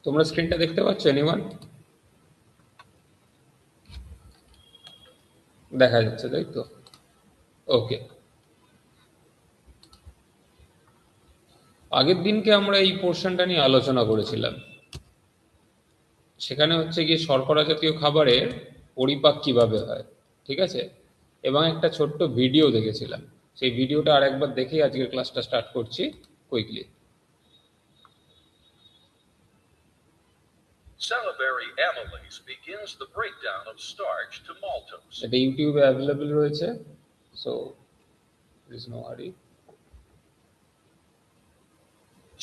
তোমরা স্ক্রিনটা দেখতে পাচ্ছ? এনিওয়ান? দেখা যাচ্ছে তাই তো? ওকে। আগের দিনকে আমরা এই পোর্শনটা নিয়ে আলোচনা করেছিলাম। সেখানে হচ্ছে গিয়ে শর্করা জাতীয় খাবারের পরিপাক কিভাবে হয়, ঠিক আছে? এবং একটা ছোট্ট ভিডিও দেখেছিলাম। সেই ভিডিওটা আরেকবার দেখেই আজকের ক্লাসটা স্টার্ট করছি quickly. Salivary amylase begins the breakdown of starch to maltose. এটা ইউটিউবে অ্যাভেলেবল রয়েছে, so there is no hurry.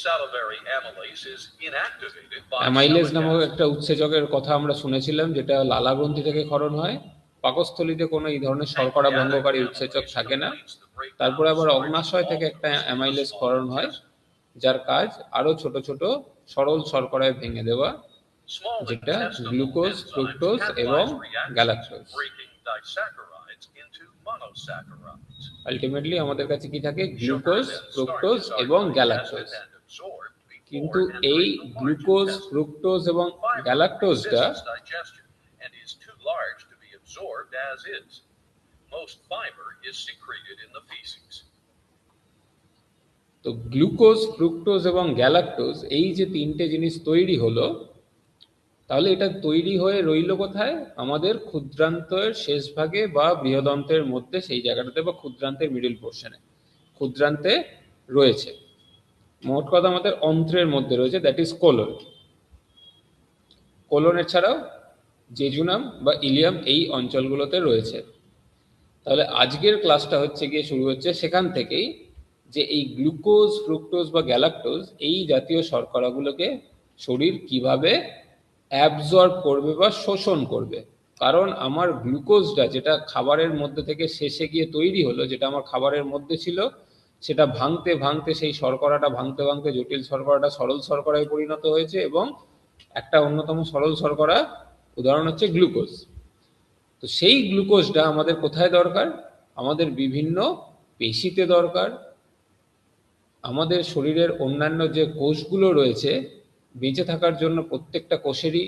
Salivary amylase is inactivated by amylase salic নামক acid. একটা উৎসেচকের কথা আমরা শুনেছিলাম, যেটা লালা গ্রন্থি থেকে ক্ষরণ হয়। পাকস্থলীতে কোনো এই ধরনের শর্করা ভঙ্গকারী উৎসেচক থাকে না। তারপরে আবার অগ্নাশয় থেকে একটা অ্যামাইলেজ ক্ষরণ হয়, যার কাজ আরো ছোট ছোট সরল শর্করায় ভেঙে দেওয়া, Small যেটা intestinal গ্লুকোজ, enzymes ফ্রুক্টোজ এবং catalyze reactions galactose. breaking disaccharides into monosaccharides. Ultimately আমাদের কাছে কি থাকে? Sugar glucose, then fructose starches are এবং digested গ্যালাক্টোজ। and absorbed কিন্তু before এই entering the large glucose, intestine. Fructose এবং Fiber গ্যালাক্টোজটা resists digestion and is too large to be absorbed as is. Most fiber is secreted in the feces. তো glucose, fructose এবং galactose, এই যে তিনটে জিনিস তৈরি হলো, তাহলে এটা তৈরি হয়ে রইল কোথায়? আমাদের ক্ষুদ্রান্তের শেষ ভাগে বা বৃহদন্তের মধ্যে, সেই জায়গাটাতে, বা ক্ষুদ্রান্তের মিডিল পোর্শনে, ক্ষুদ্রান্তে রয়েছে। মোট কথা আমাদের অন্ত্রের মধ্যে রয়েছে, দ্যাট ইজ কোলন। কোলনের ছাড়াও জেজুনাম বা ইলিয়াম এই অঞ্চলগুলোতে রয়েছে। তাহলে আজকের ক্লাসটা হচ্ছে গিয়ে শুরু হচ্ছে সেখান থেকেই, যে এই গ্লুকোজ, ফ্রুক্টোজ বা গ্যালাক্টোজ এই জাতীয় শর্করাগুলোকে শরীর কিভাবে অ্যাবজর্ব করবে বা শোষণ করবে। কারণ আমার গ্লুকোজটা যেটা খাবারের মধ্যে থেকে শেষে গিয়ে তৈরি হলো, যেটা আমার খাবারের মধ্যে ছিল, সেটা ভাঙতে ভাঙতে, সেই শর্করাটা ভাঙতে ভাঙতে জটিল শর্করাটা সরল শর্করায় পরিণত হয়েছে, এবং একটা অন্যতম সরল শর্করা উদাহরণ হচ্ছে গ্লুকোজ। তো সেই গ্লুকোজটা আমাদের কোথায় দরকার? আমাদের বিভিন্ন পেশিতে দরকার। আমাদের শরীরের অন্যান্য যে কোষগুলো রয়েছে, বেঁচে থাকার জন্য প্রত্যেকটা কোষেরই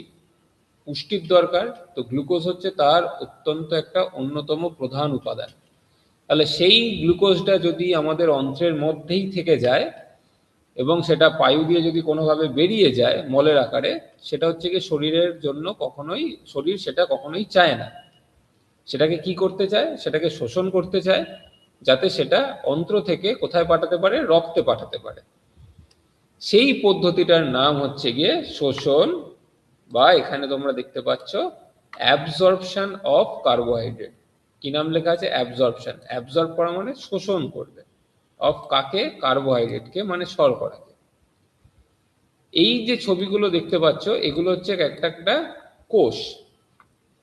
পুষ্টির দরকার। তো গ্লুকোজ হচ্ছে তার অত্যন্ত একটা অন্যতম প্রধান উপাদান। তাহলে সেই গ্লুকোজটা যদি আমাদের অন্ত্রের মধ্যেই থেকে যায় এবং সেটা পায়ু দিয়ে যদি কোনোভাবে বেরিয়ে যায় মলের আকারে, সেটা হচ্ছে কি শরীরের জন্য শরীর সেটা কখনোই চায় না। সেটাকে কি করতে চায়? সেটাকে শোষণ করতে চায়, যাতে সেটা অন্ত্র থেকে কোথায় পাঠাতে পারে? রক্তে পাঠাতে পারে। সেই পদ্ধতিটার নাম হচ্ছে গিয়ে শোষণ, বা এখানে তোমরা দেখতে পাচ্ছ অ্যাবজর্পশন অফ কার্বোহাইড্রেট। কি নাম লেখা আছে? অ্যাবজর্পশন। অ্যাবজর্ব করা মানে শোষণ করবে। অফ কাকে? কার্বোহাইড্রেটকে, মানে শর্করাকে। এই যে ছবিগুলো দেখতে পাচ্ছ, এগুলো হচ্ছে একটা একটা কোষ।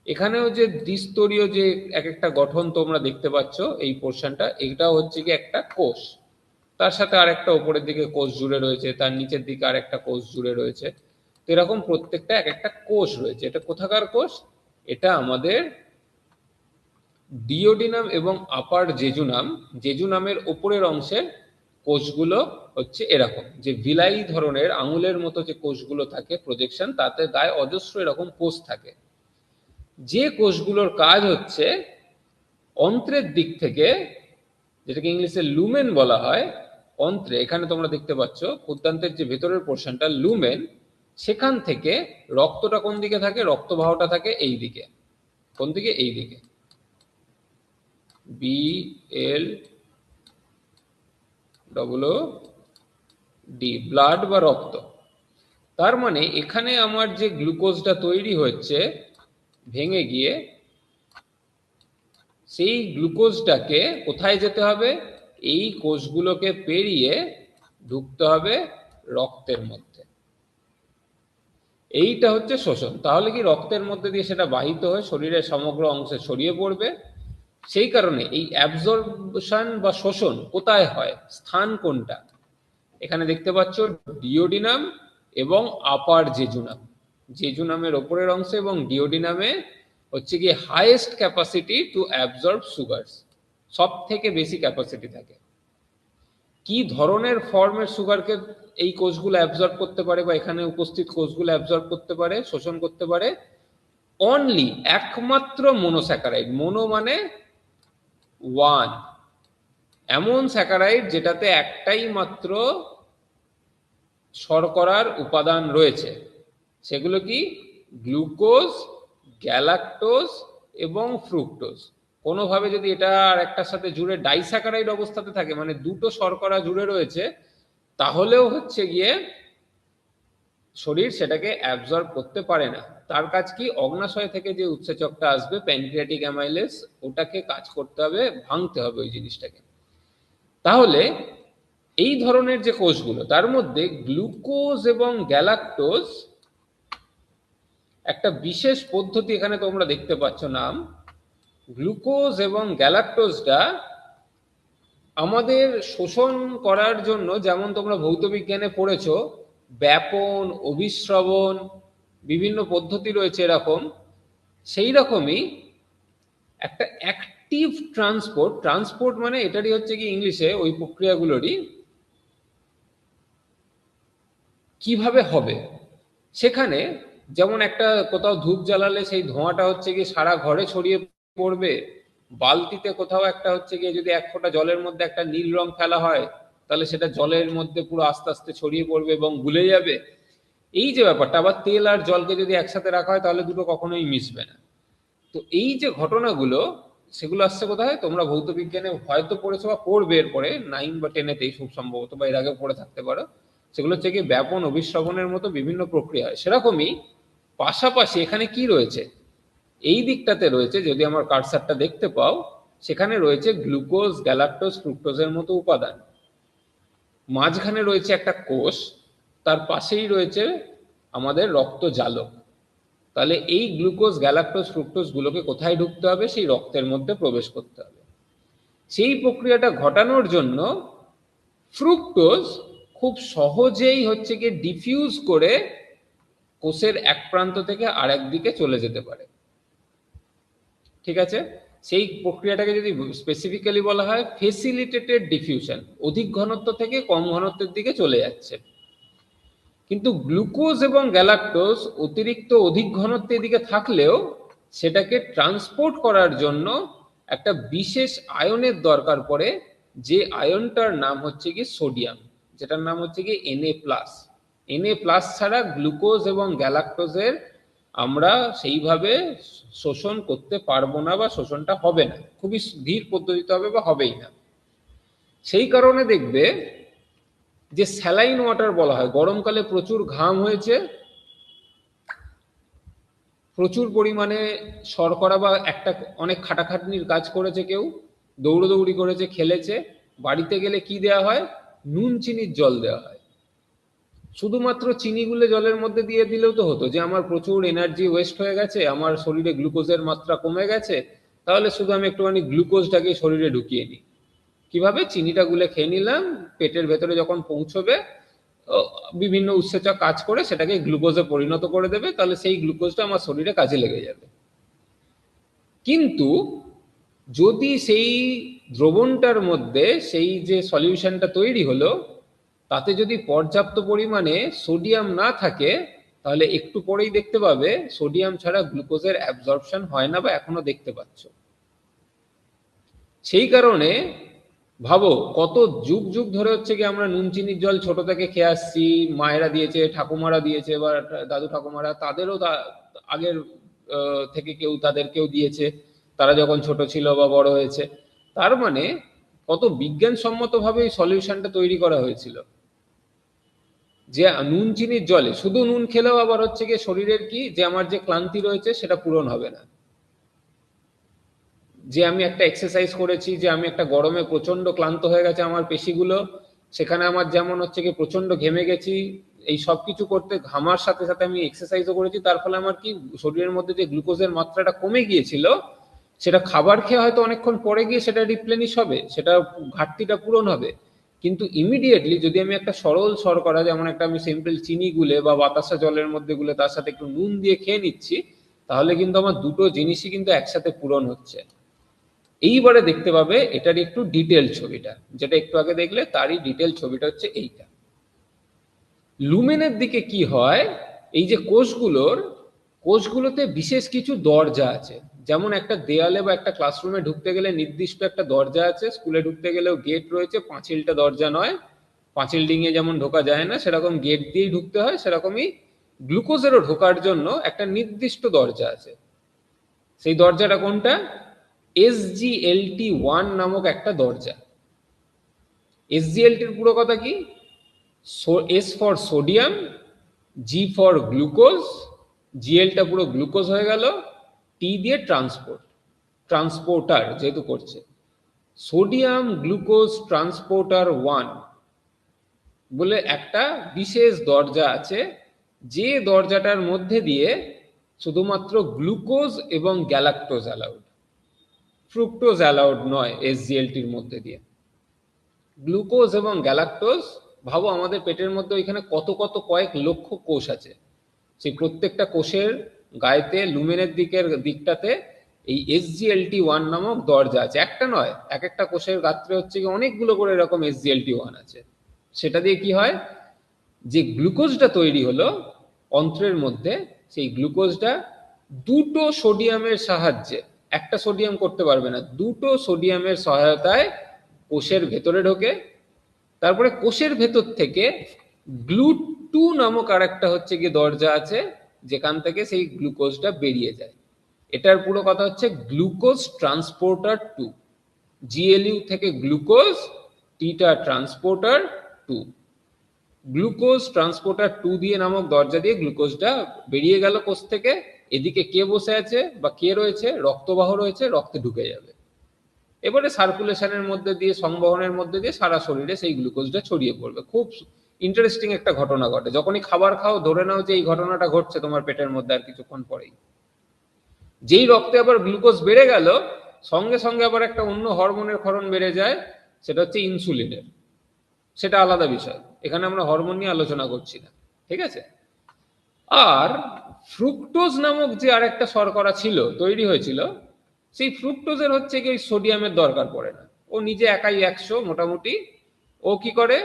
এখানেও যে দ্বিস্তরীয় যে এক একটা গঠন তোমরা দেখতে পাচ্ছ, এই পোর্শনটা, এটাও হচ্ছে কি একটা কোষ। তার সাথে আর একটা উপরের দিকে কোষ জুড়ে রয়েছে, তার নিচের দিকে আর একটা কোষ জুড়ে রয়েছে। তো এরকম প্রত্যেকটা এক একটা কোষ রয়েছে। এটা কোথাকার কোষ? এটা আমাদের ডিওডিনাম এবং আপার জেজুনাম, জেজুনামের উপরের অংশের কোষগুলো হচ্ছে এরকম, যে ভিলাই ধরনের আঙুলের মতো যে কোষগুলো থাকে প্রজেকশন, তাতে গায়ে অজস্র এরকম কোষ থাকে। যে কোষগুলোর কাজ হচ্ছে অন্ত্রের দিক থেকে, যেটাকে ইংলিশে লুমেন বলা হয়, অন্ত্রে, এখানে তোমরা দেখতে পাচ্ছ ক্ষুদ্রান্তের যে ভেতরের পোর্শনটা লুমেন, সেখান থেকে রক্তটা কোন দিকে থাকে? রক্তবাহটা থাকে এই দিকে। কোন দিকে? এই দিকে। B L double D, blood বা রক্ত। তার মানে এখানে আমার যে গ্লুকোজটা তৈরি হচ্ছে ভেঙে গিয়ে, সেই গ্লুকোজটাকে কোথায় যেতে হবে? এই কোষগুলোকে পেরিয়ে ঢুকতে হবে রক্তের মধ্যে। এইটা হচ্ছে শোষণ। তাহলে কি রক্তের মধ্যে দিয়ে সেটা বাহিত হয়ে শরীরের সমগ্র অংশে ছড়িয়ে পড়বে। সেই কারণে এই অ্যাবজর্পশন বা শোষণ কোথায় হয়? স্থান কোনটা? এখানে দেখতে পাচ্ছ ডিওডিনাম এবং আপার জেজুনাম। জেজুনামের ওপরের অংশে এবং ডিওডিনামে হচ্ছে কি highest capacity to absorb sugars, সব থেকে বেশি ক্যাপাসিটি থাকে। কি ধরনের ফর্মের সুগারকে এই কোষগুলো অ্যাবজর্ব করতে পারে বা এখানে উপস্থিত কোষগুলো অ্যাবজর্ব করতে পারে, শোষণ করতে পারে? অনলি, একমাত্র মনোস্যাকারাইড। মনো মানে ওয়ান, এমন স্যাকারাইড যেটাতে একটাই মাত্র শর্করার উপাদান রয়েছে। সেগুলো কি? গ্লুকোজ, গ্যালাক্টোজ এবং ফ্রুক্টোজ। কোনোভাবে যদি এটা আর একটার সাথে জুড়ে ডাইস্যাকারাইড অবস্থাতে থাকে, মানে দুটো শর্করা জুড়ে রয়েছে, তাহলেও হচ্ছে গিয়ে শরীর সেটাকে অ্যাবজর্ব করতে পারে না। তার কাজ কি? অগ্নাশয় থেকে যে উৎসেচকটা আসবে প্যানক্রিয়াটিক অ্যামাইলেজ, ওটাকে কাজ করতে হবে, ভাঙতে হবে ওই জিনিসটাকে। তাহলে এই ধরনের যে কোষগুলো, তার মধ্যে গ্লুকোজ এবং গ্যালাক্টোজ একটা বিশেষ পদ্ধতি এখানে তোমরা দেখতে পাচ্ছ নাম। গ্লুকোজ এবং গ্যালাক্টোজটা আমাদের শোষণ করার জন্য, যেমন তোমরা ভৌত বিজ্ঞানে পড়েছো ব্যাপন, অভিস্রবণ, বিভিন্ন পদ্ধতি রয়েছে এরকম, সেই রকমই একটা অ্যাক্টিভ ট্রান্সপোর্ট। ট্রান্সপোর্ট মানে এটারই হচ্ছে কি ইংলিশে ওই প্রক্রিয়াগুলোরই কিভাবে হবে। সেখানে যেমন একটা কোথাও ধূপ জ্বালালে সেই ধোঁয়াটা হচ্ছে গিয়ে সারা ঘরে ছড়িয়ে পড়বে, বালতিতে কোথাও একটা হচ্ছে গিয়ে যদি এক ফোঁটা জলের মধ্যে একটা নীল রং ফেলা হয়, তাহলে সেটা জলের মধ্যে পুরো আস্তে আস্তে ছড়িয়ে পড়বে এবং গুলে যাবে। এই যে ব্যাপারটা, আবার তেল আর জলকে যদি একসাথে রাখা হয় তাহলে দুটো কখনোই মিশবে না। তো এই যে ঘটনাগুলো, সেগুলো আসছে কোথায়? তোমরা ভৌত বিজ্ঞানে হয়তো পড়েছো বা পড়বে এরপরে 9 বা 10-তেই খুব সম্ভবত, বা এর আগে পড়ে থাকতে পারো। সেগুলো হচ্ছে কি ব্যাপন, অভিস্রবণের মতো বিভিন্ন প্রক্রিয়া হয়। সেরকমই পাশাপাশি এখানে কি রয়েছে, এই দিকটাতে রয়েছে, যদি আমার কার্সারটা দেখতে পাও, সেখানে রয়েছে গ্লুকোজ, গ্যালাক্টোজ, ফ্রুক্টোজের মতো উপাদান। মাঝখানে রয়েছে একটা কোষ, তার পাশেই রয়েছে আমাদের রক্ত জালক। তাহলে এই গ্লুকোজ, গ্যালাক্টোজ, ফ্রুক্টোজ গুলোকে কোথায় ঢুকতে হবে? সেই রক্তের মধ্যে প্রবেশ করতে হবে। সেই প্রক্রিয়াটা ঘটানোর জন্য ফ্রুক্টোজ খুব সহজেই হচ্ছে গিয়ে ডিফিউজ করে কোষের এক প্রান্ত থেকে আরেক দিকে চলে যেতে পারে। ঠিক আছে? সেই প্রক্রিয়াটাকে যদি স্পেসিফিক্যালি বলা হয় ফেসিলিটেটেড ডিফিউশন, অধিক ঘনত্ব থেকে কম ঘনত্বের দিকে চলে যাচ্ছে। কিন্তু গ্লুকোজ এবং গ্যালাক্টোজ অতিরিক্ত অধিক ঘনত্বের দিকে থাকলেও সেটাকে ট্রান্সপোর্ট করার জন্য একটা বিশেষ আয়নের দরকার পড়ে, যে আয়নটার নাম হচ্ছে কি সোডিয়াম, যেটার নাম হচ্ছে কি Na+। Na+ ছাড়া গ্লুকোজ এবং গ্যালাক্টোজের আমরা সেইভাবে শোষণ করতে পারবো না, বা শোষণটা হবে না, খুবই ধীর পদ্ধতিতে হবে বা হবেই না। সেই কারণে দেখবে যে স্যালাইন ওয়াটার বলা হয়, গরমকালে প্রচুর ঘাম হয়েছে, প্রচুর পরিমাণে শর্করা বা একটা অনেক খাটাখাটনির কাজ করেছে, কেউ দৌড়দৌড়ি করেছে, খেলেছে, বাড়িতে গেলে কি দেওয়া হয়? নুন চিনির জল দেওয়া হয়। শুধুমাত্র চিনি গুলে জলের মধ্যে দিয়ে দিলেও তো হতো, যে আমার প্রচুর এনার্জি ওয়েস্ট হয়ে গেছে, আমার শরীরে গ্লুকোজের মাত্রা কমে গেছে, তাহলে শুধু আমি একটুখানি গ্লুকোজটাকে শরীরে ঢুকিয়ে নিই। কিভাবে? চিনিটা গুলে খেয়ে নিলাম, পেটের ভেতরে যখন পৌঁছবে বিভিন্ন উৎসেচক কাজ করে সেটাকে গ্লুকোজে পরিণত করে দেবে, তাহলে সেই গ্লুকোজটা আমার শরীরে কাজে লেগে যাবে। কিন্তু যদি সেই দ্রবণটার মধ্যে সেই যে সলিউশনটা তৈরি হলো, তাতে যদি পর্যাপ্ত পরিমাণে সোডিয়াম না থাকে, তাহলে একটু পরেই দেখতে পাবে সোডিয়াম ছাড়া গ্লুকোজের অ্যাবজর্পশন হয় না, বা এখনো দেখতে পাচ্ছ। সেই কারণে ভাবো কত যুগ যুগ ধরে হচ্ছে কি আমরা নুন চিনির জল ছোট থেকে খেয়ে আসছি, মায়েরা দিয়েছে, ঠাকুমারা দিয়েছে, বা দাদু ঠাকুমারা তাদেরও আগের থেকে কেউ তাদেরকেও দিয়েছে, তারা যখন ছোট ছিল বা বড় হয়েছে। তার মানে কত বিজ্ঞানসম্মত ভাবে এই সলিউশনটা তৈরি করা হয়েছিল, যে নুন চিনির জলে শুধু নুন খেলেও আবার হচ্ছে গিয়ে শরীরের কি, যে আমার যে ক্লান্তি রয়েছে সেটা পূরণ হবে না। যে আমি একটা এক্সারসাইজ করেছি, যে আমি একটা গরমে প্রচন্ড ক্লান্ত হয়ে গেছে আমার পেশিগুলো, সেখানে আমার যেমন হচ্ছে কি প্রচন্ড ঘেমে গেছি, এই সব কিছু করতে ঘামার সাথে সাথে আমি এক্সারসাইজও করেছি, তার ফলে আমার কি শরীরের মধ্যে যে গ্লুকোজের মাত্রাটা কমে গিয়েছিল, সেটা খাবার খেয়ে হয়তো অনেকক্ষণ পরে গিয়ে সেটা রিপ্লেনিশ হবে, সেটা ঘাটতিটা পূরণ হবে। কিন্তু ইমিডিয়েটলি যদি আমি একটা সরল শর্করা, যেমন একটা আমি সিম্পল চিনি গুলে বা বাতাসা জলের মধ্যে গুলে তার সাথে একটু নুন দিয়ে খেয়ে নিচ্ছি, তাহলে কিন্তু আমার দুটো জিনিসই কিন্তু একসাথে পূরণ হচ্ছে। এইবারে দেখতে পাবে এটার একটু ডিটেল ছবিটা, যেটা একটু আগে দেখলে তারই ডিটেল ছবিটা হচ্ছে এইটা। লুমেনের দিকে কি হয়, এই যে কোষগুলোতে বিশেষ কিছু দরজা আছে। যেমন একটা দেয়ালে বা একটা ক্লাসরুমে ঢুকতে গেলে নির্দিষ্ট একটা দরজা আছে, স্কুলে ঢুকতে গেলেও গেট রয়েছে, পাঁচিলটা দরজা নয়, পাঁচিল ডিঙিয়ে যেমন ঢোকা যায় না সেরকম গেট দিয়েই ঢুকতে হয়, সেরকমই গ্লুকোজেরও ঢোকার জন্য একটা নির্দিষ্ট দরজা আছে। সেই দরজাটা কোনটা? SGLT1 নামক একটা দরজা। SGLT-র পুরো কথা কি? S for sodium, G for glucose, GL-টা পুরো গ্লুকোজ হয়ে গেল, T দিয়ে ট্রান্সপোর্টার যেহেতু করছে, সোডিয়াম গ্লুকোজ ট্রান্সপোর্টার 1 বলে একটা বিশেষ দরজা আছে, যে দরজাটার মধ্যে দিয়ে শুধুমাত্র গ্লুকোজ এবং গ্যালাক্টোজ অ্যালাউড, ফ্রুক্টোজ অ্যালাউড নয় SGLT-র মধ্যে দিয়ে। গ্লুকোজ এবং গ্যালাক্টোজ, ভাবো আমাদের পেটের মধ্যে ওইখানে কত কত কয়েক লক্ষ কোষ আছে, সেই প্রত্যেকটা কোষের গায়েতে লুমেনের দিকটাতে এই SGLT1 নামক দরজা আছে। একটা নয়, এক একটা কোষের গাত্রে হচ্ছে কি অনেকগুলো করে এরকম SGLT1 আছে। সেটা দিয়ে কি হয়, যে গ্লুকোজটা তৈরি হলো অন্ত্রের মধ্যে, সেই গ্লুকোজটা দুটো সোডিয়ামের সাহায্যে, একটা সোডিয়াম করতে পারবে না, দুটো সোডিয়ামের সহায়তায় কোষের ভেতরে ঢোকে। তারপরে কোষের ভেতর থেকে GLUT2 নামক আর একটা হচ্ছে গিয়ে দরজা আছে, যেখান থেকে সেই গ্লুকোজটা বেরিয়ে যায়। এটার পুরো কথা হচ্ছে গ্লুকোজ ট্রান্সপোর্টার 2। GLU থেকে গ্লুকোজ, টিটা ট্রান্সপোর্টার 2। গ্লুকোজ ট্রান্সপোর্টার 2 দিয়ে নামক দরজা দিয়ে গ্লুকোজটা বেরিয়ে গেল কোষ থেকে। এদিকে কে বসে আছে বা কে রয়েছে? রক্তবাহ রয়েছে, রক্তে ঢুকে যাবে। এবারে সার্কুলেশনের মধ্যে দিয়ে, সংবহনের মধ্যে দিয়ে সারা শরীরে সেই গ্লুকোজটা ছড়িয়ে পড়বে। খুব ইন্টারেস্টিং একটা ঘটনা ঘটে যখনই খাবার খাও, ধরে নাও যে এই ঘটনাটা ঘটছে তোমার পেটের মধ্যে আর কিছুক্ষণ পরেই। যেই রক্তে আবার গ্লুকোজ বেড়ে গেল, সঙ্গে সঙ্গে আবার একটা অন্য হরমোনের ক্ষরণ বেড়ে যায়, সেটা হচ্ছে ইনসুলিনের। সেটা আলাদা বিষয়, এখানে আমরা হরমোন নিয়ে আলোচনা করছি না, ঠিক আছে? আর ফ্রুক্টোজ নামক যে আরেকটা শর্করা ছিল, তৈরি হয়েছিল, সেই ফ্রুক্টোজের হচ্ছে কি ওই সোডিয়ামের দরকার পড়ে না, ও নিজে একাই 100 মোটামুটি। ও কি করে,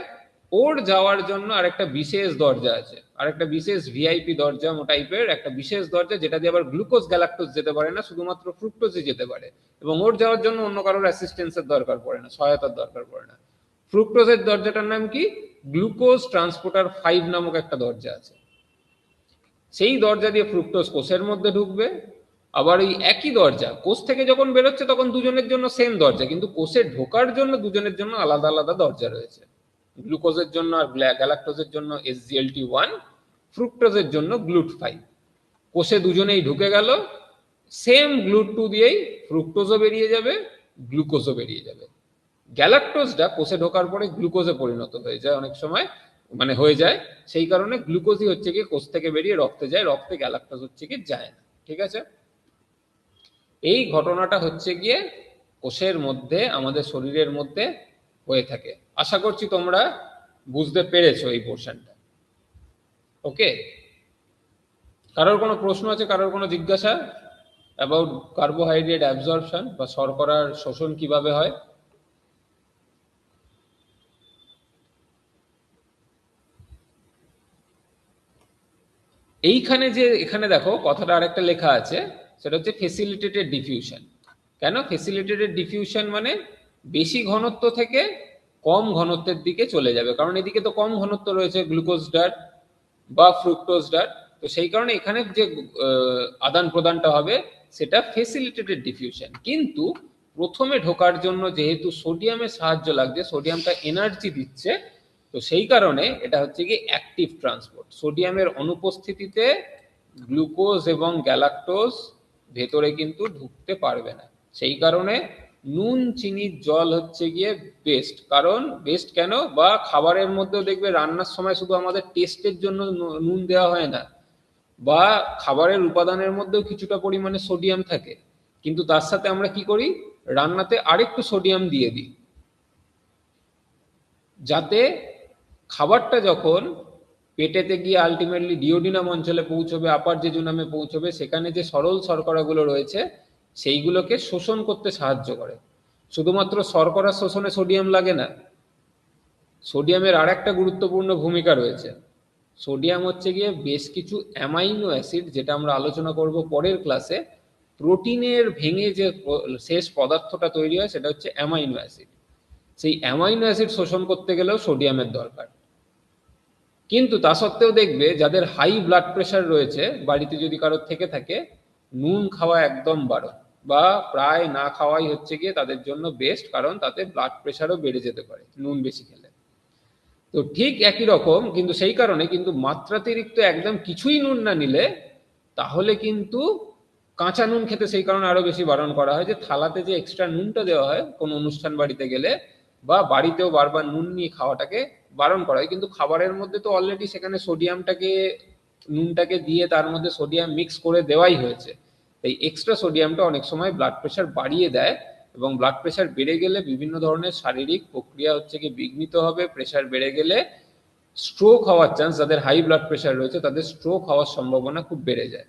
ওর যাওয়ার জন্য আরেকটা বিশেষ দরজা আছে, আরেকটা বিশেষ ভিআইপি দরজা টাইপের একটা বিশেষ দরজা, যেটা দিয়ে আবার গ্লুকোজ গ্যালাক্টোজ যেতে পারে না, শুধুমাত্র ফ্রুক্টোজই যেতে পারে। এবং ওর যাওয়ার জন্য অন্য কারোর অ্যাসিস্ট্যান্সের দরকার পড়ে না, সহায়তার দরকার পড়ে না। ফ্রুক্টোজের দরজাটার নাম কি? গ্লুকোজ ট্রান্সপোর্টার 5 নামক একটা দরজা আছে। সেই দরজা দিয়ে ফ্রুক্টোজ কোষের মধ্যে ঢুকবে। আবার এই একই দরজা কোষ থেকে যখন বেরোচ্ছে তখন দুজনের জন্য সেম দরজা, কিন্তু কোষে ঢোকার জন্য দুজনের জন্য আলাদা আলাদা দরজা রয়েছে। গ্লুকোজের জন্য আর গ্যালাক্টোজের জন্য SGLT1, ফ্রুক্টোজের জন্য GLUT5। কোষে দুজনেই ঢুকে গেল, সেম GLUT2 দিয়েই ফ্রুক্টোজও বেরিয়ে যাবে, গ্লুকোজও বেরিয়ে যাবে। গ্যালাক্টোজটা কোষে ঢোকার পরে গ্লুকোজে পরিণত হয়ে যায় অনেক সময়, মানে হয়ে যায়, সেই কারণে গ্লুকোজই হচ্ছে কি কোষ থেকে বেরিয়ে রক্তে যায়, রক্তে গ্যালাক্টোজ হচ্ছে কি যায় না, ঠিক আছে? এই ঘটনাটা হচ্ছে গিয়ে কোষের মধ্যে, আমাদের শরীরের মধ্যে হয়ে থাকে। আশা করছি তোমরা বুঝতে পেরেছো এই পোর্শনটা। ওকে, কারোর কোনো প্রশ্ন আছে, কারোর কোনো জিজ্ঞাসা অ্যাবাউট কার্বোহাইড্রেট অ্যাবজর্পশন বা শর্করার শোষণ কিভাবে হয়? এইখানে যে এখানে দেখো কথাটা আরেকটা লেখা আছে, সেটা হচ্ছে ফেসিলিটেটেড ডিফিউশন। কেন ফেসিলিটেটেড ডিফিউশন? মানে বেশি ঘনত্ব থেকে কম ঘনত্বের দিকে চলে যাবে, কারণ এদিকে তো কম ঘনত্ব রয়েছে গ্লুকোজটার বা ফ্রুক্টোজটার, তো সেই কারণে এখানে যে আদান প্রদানটা হবে সেটা ফেসিলিটেটেড ডিফিউশন। কিন্তু প্রথমে ঢোকার জন্য যেহেতু সোডিয়ামের সাহায্য লাগছে, সোডিয়ামটা এনার্জি দিচ্ছে, তো সেই কারণে এটা হচ্ছে কি অ্যাক্টিভ ট্রান্সপোর্ট। সোডিয়ামের অনুপস্থিতিতে গ্লুকোজ এবং গ্যালাক্টোজ ভেতরে কিন্তু ঢুকতে পারবে না। সেই কারণে নুন চিনির জল হচ্ছে গিয়ে বেস্ট। কারণ বেস্ট কেন, বা খাবারের মধ্যেও দেখবে রান্নার সময় শুধু আমাদের টেস্টের জন্য নুন দেওয়া হয় না, বা খাবারের উপাদানের মধ্যেও কিছুটা পরিমাণে সোডিয়াম থাকে, কিন্তু তার সাথে আমরা কি করি, রান্নাতে আরেকটু সোডিয়াম দিয়ে দিই, যাতে খাবারটা যখন পেটেতে গিয়ে আলটিমেটলি ডিওডিনাম অঞ্চলে পৌঁছবে, আপার জেজুনামে পৌঁছবে, সেখানে যে সরল শর্করাগুলো রয়েছে সেইগুলোকে শোষণ করতে সাহায্য করে। শুধুমাত্র শর্করা শোষণে সোডিয়াম লাগে না, সোডিয়ামের আর একটা গুরুত্বপূর্ণ ভূমিকা রয়েছে। সোডিয়াম হচ্ছে গিয়ে বেশ কিছু অ্যামাইনো অ্যাসিড, যেটা আমরা আলোচনা করব পরের ক্লাসে, প্রোটিনের ভেঙে যে শেষ পদার্থটা তৈরি হয় সেটা হচ্ছে অ্যামাইনো অ্যাসিড। সেই অ্যামাইনো অ্যাসিড শোষণ করতে গেলেও সোডিয়ামের দরকার। কিন্তু তা সত্ত্বেও দেখবে যাদের হাই ব্লাড প্রেশার রয়েছে, বাড়িতে যদি কারোর থেকে থাকে, নুন খাওয়া একদম বারণ, বা প্রায় না খাওয়াই হচ্ছে গিয়ে তাদের জন্য বেস্ট, কারণ তাতে ব্লাড প্রেশারও বেড়ে যেতে পারে নুন বেশি খেলে। তো ঠিক একই রকম কিন্তু সেই কারণে কিন্তু মাত্রাতিরিক্ত একদম কিছুই নুন না নিলে, তাহলে কিন্তু কাঁচা নুন খেতে সেই কারণে আরো বেশি বারণ করা হয়, যে থালাতে যে এক্সট্রা নুনটা দেওয়া হয় কোনো অনুষ্ঠান বাড়িতে গেলে, বা বাড়িতেও বারবার নুন নিয়ে খাওয়াটাকে বারণ করা হয়। কিন্তু খাবারের মধ্যে তো অলরেডি সেখানে সোডিয়ামটাকে, নুনটাকে দিয়ে তার মধ্যে সোডিয়াম মিক্স করে দেওয়াই হয়েছে। এই এক্সট্রা সোডিয়ামটা অনেক সময় ব্লাড প্রেশার বাড়িয়ে দেয়, এবং ব্লাড প্রেশার বেড়ে গেলে বিভিন্ন ধরনের শারীরিক প্রক্রিয়া হচ্ছে কি বিঘ্নিত হবে। প্রেশার বেড়ে গেলে স্ট্রোক হওয়ার চান্স, যাদের হাই ব্লাড প্রেশার রয়েছে তাদের স্ট্রোক হওয়ার সম্ভাবনা খুব বেড়ে যায়।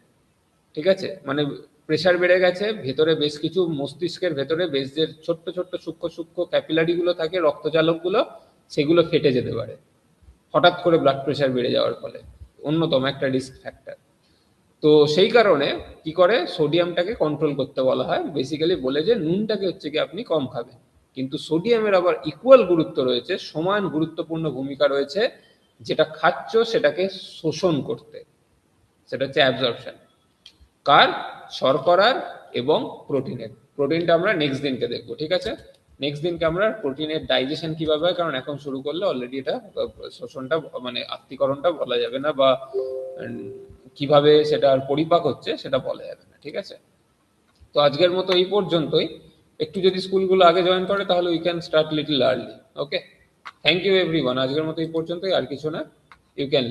ঠিক আছে, মানে প্রেশার বেড়ে গেছে, ভেতরে বেশ কিছু মস্তিষ্কের ভেতরে বেশ যে ছোট্ট ছোট্ট সূক্ষ্ম সূক্ষ্ম ক্যাপিলারি গুলো থাকে, রক্তচালক গুলো, সেগুলো ফেটে যেতে পারে হঠাৎ করে ব্লাড প্রেশার বেড়ে যাওয়ার ফলে, অন্যতম একটা রিস্ক ফ্যাক্টর। তো সেই কারণে কি করে, সোডিয়ামটাকে কন্ট্রোল করতে বলা হয়, বেসিক্যালি বলে যে নুনটাকে হচ্ছে কি আপনি কম খাবেন। কিন্তু সোডিয়ামের আবার ইকুয়াল গুরুত্ব রয়েছে, সমান গুরুত্বপূর্ণ ভূমিকা রয়েছে, যেটা খাচ্ছ সেটাকে শোষণ করতে, সেটা হচ্ছে অ্যাবজর্পশন। কার? শর্করার এবং প্রোটিনের। প্রোটিনটা আমরা নেক্সট দিনকে দেখবো, ঠিক আছে? নেক্সট দিনকে আমরা প্রোটিনের ডাইজেশন কিভাবে হয়, কারণ এখন শুরু করলে অলরেডি এটা শোষণটা মানে আত্তীকরণটা বলা যাবে না, বা কিভাবে সেটা আর পরিপাক হচ্ছে সেটা বলা যাবে না, ঠিক আছে? তো আজকের মতো এই পর্যন্তই। একটু যদি স্কুলগুলো আগে জয়েন করে তাহলে we can start little early. Okay, thank you everyone. আজকের মতো এই পর্যন্তই, আর কিছু না। You can